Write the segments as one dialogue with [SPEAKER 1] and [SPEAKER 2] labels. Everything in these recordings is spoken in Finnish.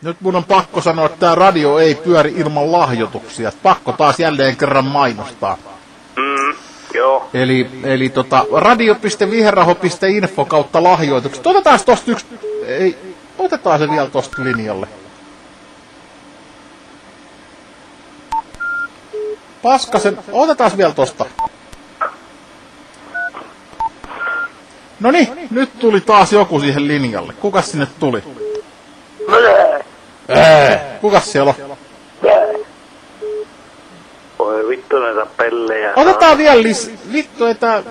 [SPEAKER 1] Nyt mun on pakko sanoa, että tää radio ei pyöri ilman lahjoituksia. Pakko taas jälleen kerran mainostaa.
[SPEAKER 2] Joo.
[SPEAKER 1] Eli radio.viheraho.info kautta lahjoitukset. Otetaan tosta yksi... Ei, otetaan se vielä tosta linjalle. Paskasen, otetaan vielä tosta. Noniin, nyt tuli taas joku siihen linjalle. Kukas sinne tuli? Kukas siellä on?
[SPEAKER 2] Oi vittu näitä pellejä.
[SPEAKER 1] Otetaan vielä vittu, että...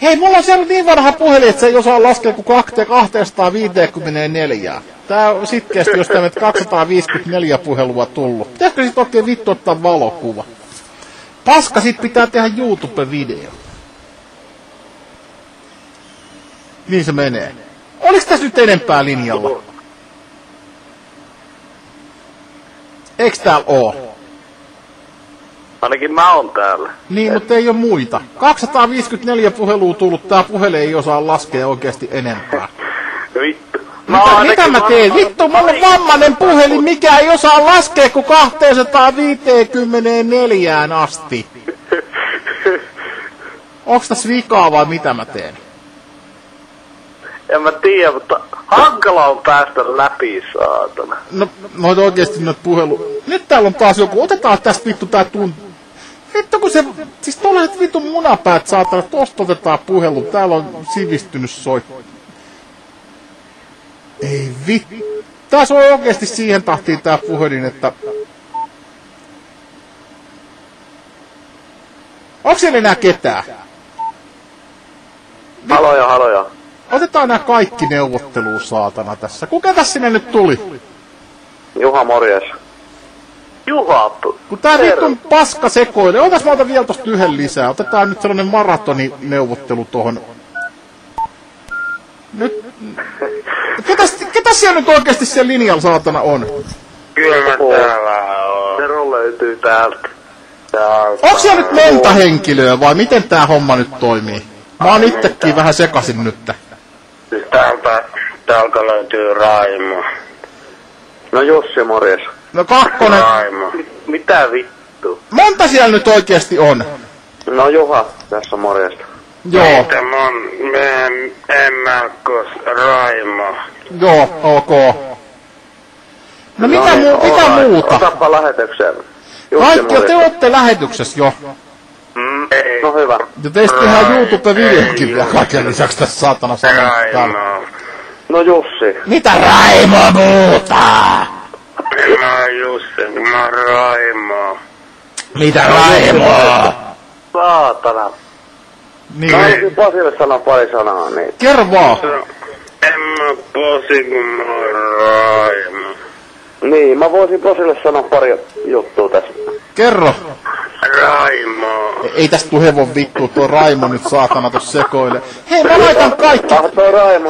[SPEAKER 1] Hei, mulla on siellä niin vanha puhelin, että se ei osaa laskea kuin 254. Tää on sitkeästi, jos tämmönet 254 puhelua tullut. Pitäisikö sit oikein vittu ottaa valokuva? Paska, sit pitää tehdä YouTube-video. Niin se menee. Oliks tässä nyt enempää linjalla? Eiks täällä oo?
[SPEAKER 2] Ainakin mä oon täällä.
[SPEAKER 1] Niin, mutta ei oo muita. 254 puhelua tullut, tää puhelin ei osaa laskea oikeesti enempää.
[SPEAKER 2] Vittu.
[SPEAKER 1] Mitä mä teen? Vittu, mulla on vammainen puhelin, mikä ei osaa laskea kuin 254 asti. Onks tässä vikaa vai mitä mä teen?
[SPEAKER 2] En mä tiedä, mutta hankala on päästä läpi, saatana.
[SPEAKER 1] No oikeesti noit puhelu... Nyt täällä on taas joku, otetaan tästä vittu tää Vittu kun se... Siis tollaset vittu munapäät, saatana, tosta otetaan puhelu, täällä on sivistynyt Ei vittu. Taas on oikeesti siihen tahtiin tää puhelin, että... Onks siellä enää ketään?
[SPEAKER 2] Haloja.
[SPEAKER 1] Otetaan nää kaikki neuvotteluun, saatana, tässä. Kuka tässä sinne nyt tuli?
[SPEAKER 2] Juha, morjes. Juha,
[SPEAKER 1] kun tää vittu paska sekoilee. Otas mä otan vielä tosta yhden lisää. Otetaan nyt sellainen maratonineuvottelu tohon. Nyt... Ketäs siellä nyt oikeesti siellä linjalla, saatana, on?
[SPEAKER 2] Kyllä täällä on. Tero löytyy täältä.
[SPEAKER 1] Onks siellä nyt monta henkilöä vai miten tää homma nyt toimii? Mä oon itsekin vähän sekasin nyt.
[SPEAKER 2] Siis täältä löytyy Raimo. No Jussi, morjes.
[SPEAKER 1] No kakkonen.
[SPEAKER 2] Raimo. Mitä vittu?
[SPEAKER 1] Monta siellä nyt oikeesti on?
[SPEAKER 2] No Juha, tässä morjesta.
[SPEAKER 1] Joo.
[SPEAKER 2] Meitä Emmarkos Raimo.
[SPEAKER 1] Joo, ok. No mitä muuta?
[SPEAKER 2] Otapa lähetykseen.
[SPEAKER 1] Kaikki te ootte lähetyksessä jo.
[SPEAKER 2] Ei. No hyvä.
[SPEAKER 1] Ja teistä tehdään YouTube-videokin vielä kaiken lisäksi tässä saatana sanan täällä.
[SPEAKER 2] No Jussi.
[SPEAKER 1] Mitä Raimo muuta?
[SPEAKER 2] Mä Jussi, mä Raimo.
[SPEAKER 1] Mitä Raimo?
[SPEAKER 2] Saatana.
[SPEAKER 1] Niin.
[SPEAKER 2] Mä haluaisin Pasille sanoa pari sanaa, niin.
[SPEAKER 1] Kerro vaan.
[SPEAKER 2] En mä Pasi, kun mä oon Raimo. Niin, mä voisin Pasille sanoa pari juttua tässä.
[SPEAKER 1] Kerro.
[SPEAKER 2] Raimo.
[SPEAKER 1] Ei tästä tuu hevon vittu, tuo Raimo nyt saatana tossa sekoilee. Hei, mä laitan kaikki.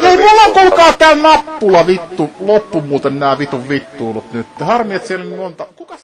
[SPEAKER 1] Hei, mulla on kuulkaa täällä nappula vittu. Loppu muuten nää vitun vittuulut nyt. Harmi, et siellä on monta. Kuka